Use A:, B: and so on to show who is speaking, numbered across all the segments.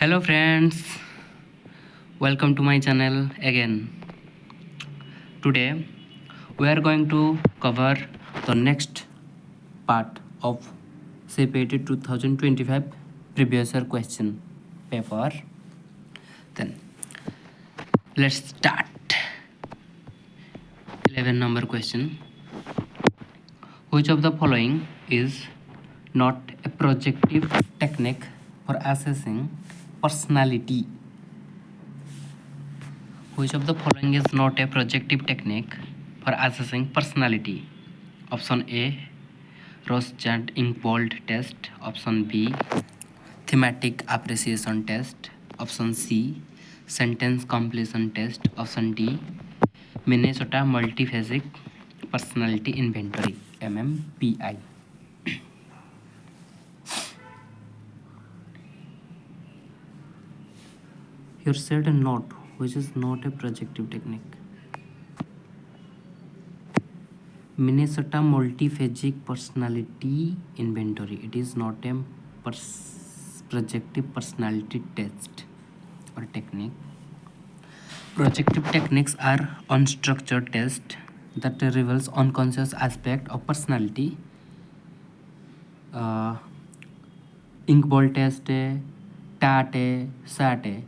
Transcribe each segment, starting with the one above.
A: Hello friends, welcome to my channel again. Today we are going to cover the next part of CPET 2025 previous year question paper. Then let's start. 11 number question. Which of the following is not a projective technique for assessing personality? Which of the following is not a projective technique for assessing personality? Option A, Rorschach ink bold test. Option B, thematic appreciation test. Option C, sentence completion test. Option D, Minnesota multiphasic personality inventory MMPI. Here said not, which is not a projective technique. Minnesota multiphasic personality inventory. It is not a projective personality test or technique. Projective techniques are unstructured tests that reveals unconscious aspect of personality. Inkball test, TAT, SAT.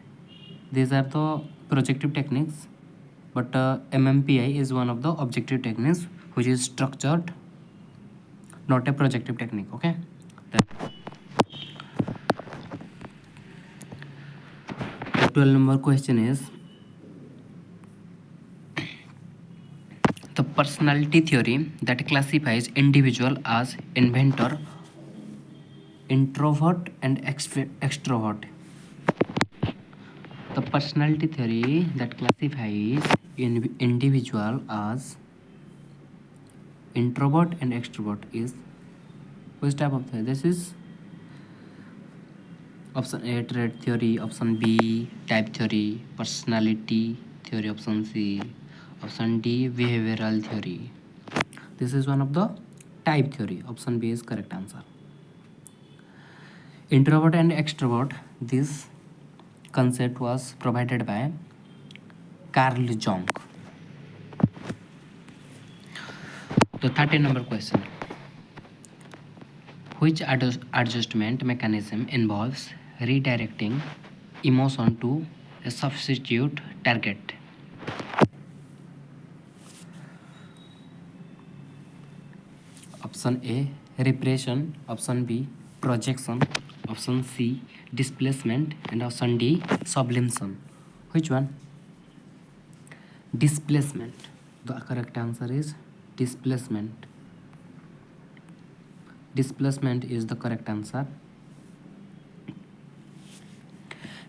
A: These are the projective techniques, but MMPI is one of the objective techniques which is structured, not a projective technique. Okay. Then the 12 number question is the personality theory that classifies individual as inventor, introvert and extrovert. The personality theory that classifies individual as introvert and extrovert is which type of theory? This is option A, trait theory. Option B, type theory. Personality theory. Option C. Option D, behavioral theory. This is one of the type theory. Option B is correct answer. Introvert and extrovert, this concept was provided by Carl Jung. The 13 number question. Which adjustment mechanism involves redirecting emotion to a substitute target? Option A, repression. Option B, projection. Option C, displacement. And option D, sublimation. Which one? Displacement. The correct answer is displacement. Displacement is the correct answer.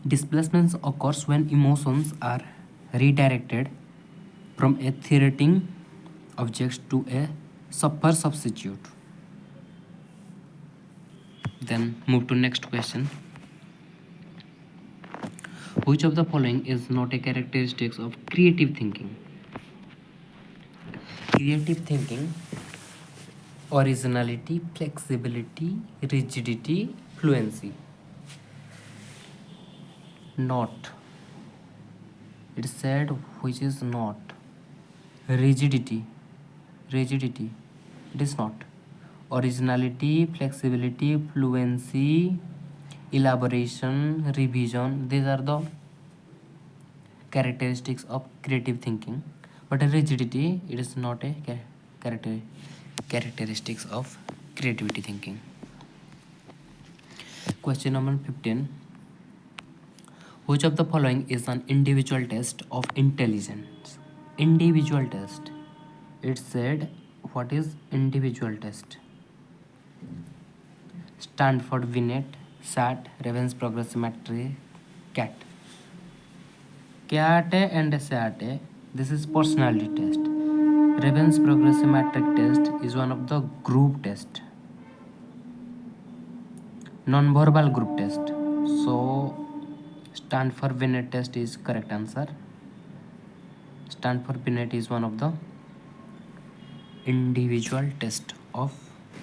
A: Displacement occurs when emotions are redirected from a threatening object to a suffer substitute. Then move to next question. Which of the following is not a characteristic of creative thinking? Creative thinking: originality, flexibility, rigidity, fluency. Not. It said which is not. Rigidity. Rigidity. It is not. Originality, flexibility, fluency, elaboration, revision. These are the characteristics of creative thinking. But rigidity, it is not a characteristics of creativity thinking. Question number 15. Which of the following is an individual test of intelligence? Individual test. It said what is individual test? Stanford Binet, SAT, Raven's progressive matrix, CAT. CAT and SAT, this is personality test. Raven's progressive matrix test is one of the group test, non-verbal group test. So Stanford Binet test is correct answer. Stanford Binet is one of the individual test of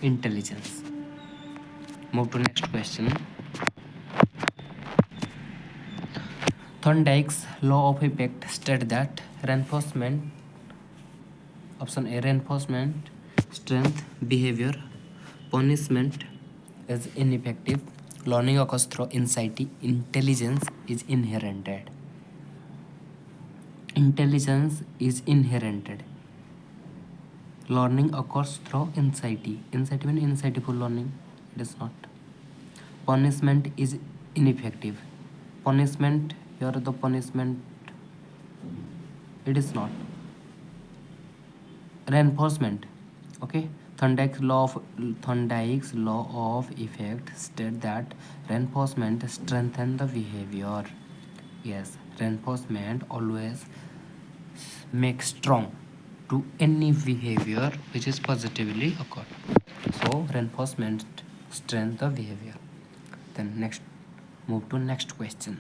A: intelligence. Move to next question. Thorndike's law of effect states that reinforcement, option A, reinforcement, strength, behavior, punishment is ineffective. Learning occurs through insight. Intelligence is inherited. Intelligence is inherited. Learning occurs through insight. Insight means insightful learning. It is not. Punishment is ineffective. Punishment, here the punishment, it is not. Reinforcement, okay. Thorndike's law of effect state that reinforcement strengthens the behavior. Yes, reinforcement always makes strong to any behavior which is positively occurred. So reinforcement strengthens the behavior. Then next, move to next question.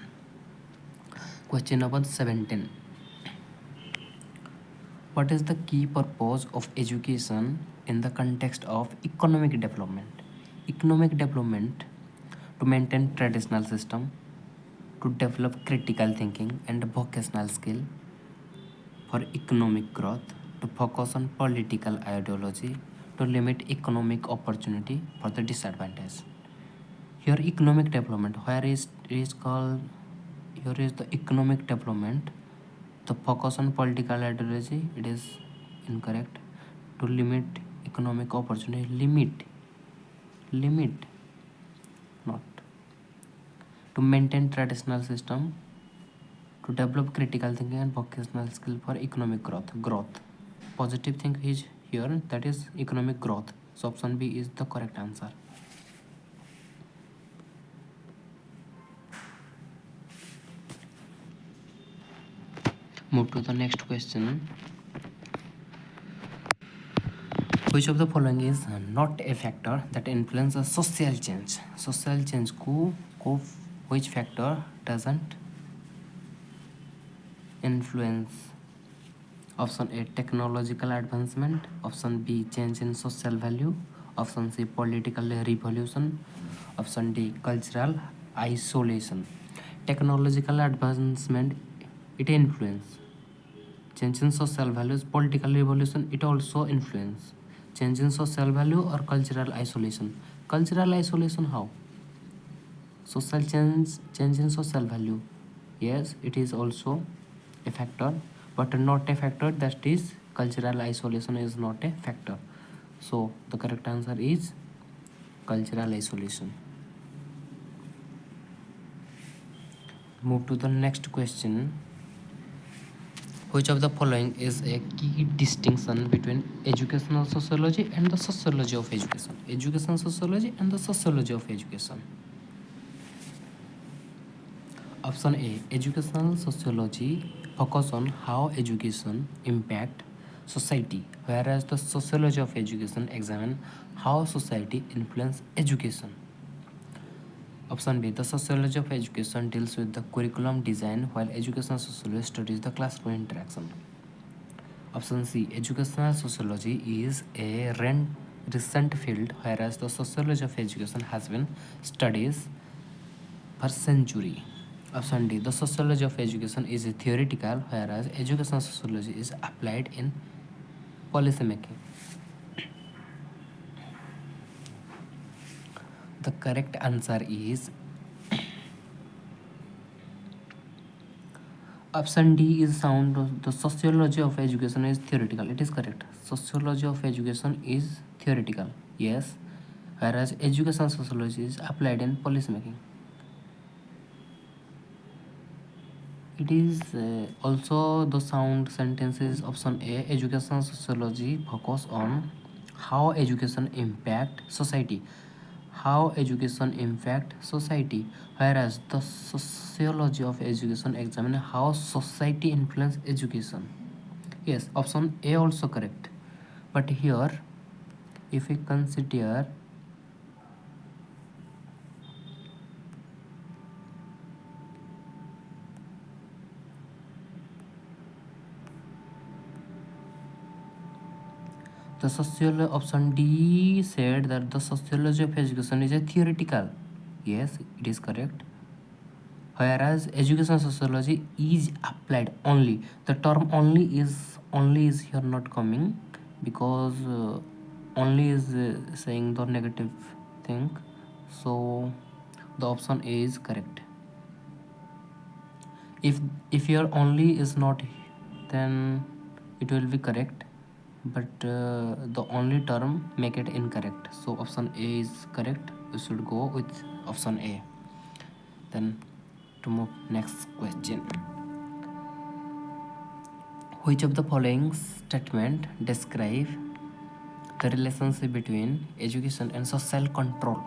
A: Question number 17. What is the key purpose of education in the context of economic development? Economic development to maintain traditional system, to develop critical thinking and vocational skill, for economic growth, to focus on political ideology, to limit economic opportunity for the disadvantaged. Here economic development, where is called, here is the economic development. The focus on political ideology, it is incorrect. To limit economic opportunity, limit, not. To maintain traditional system, to develop critical thinking and vocational skill for economic growth. Positive thing is here, that is economic growth. So option B is the correct answer. Move to the next question. Which of the following is not a factor that influences social change? Social change को which factor doesn't influence? Option A, technological advancement. Option B, change in social value. Option C, political revolution. Option D, cultural isolation. Technological advancement, it influence. Change in social values, political revolution, it also influence. Change in social value or cultural isolation. Cultural isolation how? Social change in social value. Yes, it is also a factor, but not a factor, that is cultural isolation is not a factor. So the correct answer is cultural isolation. Move to the next question. Which of the following is a key distinction between educational sociology and the sociology of education? Education sociology and the sociology of education. Option A, educational sociology focus on how education impact society, whereas the sociology of education examine how society influence education. Option B, the sociology of education deals with the curriculum design, while educational sociology studies the classroom interaction. Option C, educational sociology is a recent field, whereas the sociology of education has been studies for century. Option D, the sociology of education is theoretical, whereas educational sociology is applied in policy making. The correct answer is option D is sound. The sociology of education is theoretical. It is correct. Sociology of education is theoretical. Yes. Whereas educational sociology is applied in policy making. It is also the sound sentence is option A. Educational sociology focus on how education impact society. How education impact society, whereas the sociology of education examine how society influence education. Yes, option A also correct. But here, if we consider the sociology, option D said that the sociology of education is a theoretical. Yes, it is correct. whereas education sociology is applied only. The term only is here not coming, because only is saying the negative thing, so the option A is correct. If your only is not, then it will be correct, but the only term make it incorrect, so option A is correct. We should go with option A. Then to move next question, which of the following statement describe the relationship between education and social control?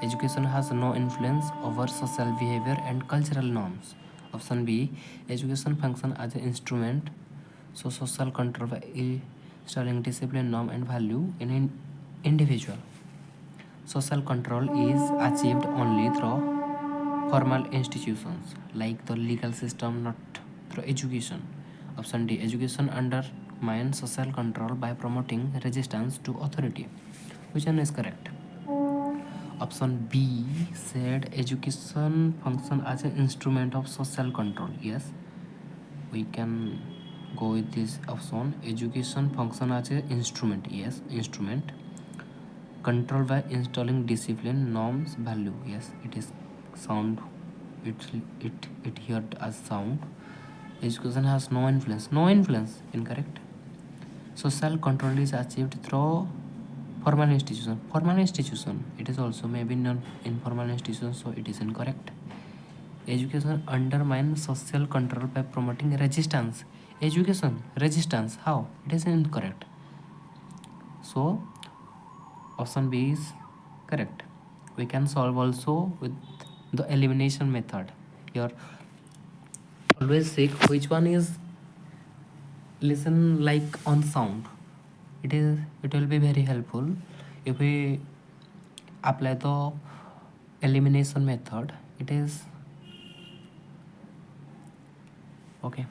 A: Education has no influence over social behavior and cultural norms. Option B, education functions as an instrument so social control by installing discipline, norm and value in an individual. Social control is achieved only through formal institutions like the legal system, not through education. Option D, education undermines social control by promoting resistance to authority. Which one is correct? Option B said education function as an instrument of social control. Yes, we can go with this option. Education function as an instrument. Yes, instrument. Control by installing discipline, norms, value. Yes, it is sound. It heard as sound. Education has no influence. No influence. Incorrect. Social control is achieved through formal institution. Formal institution. It is also maybe non-informal institution, so it is incorrect. Education undermines social control by promoting resistance. Education resistance. How? It is incorrect. So option B is correct. We can solve also with the elimination method. Here always check which one is listen like on sound. It will be very helpful if we apply the elimination method. It is okay.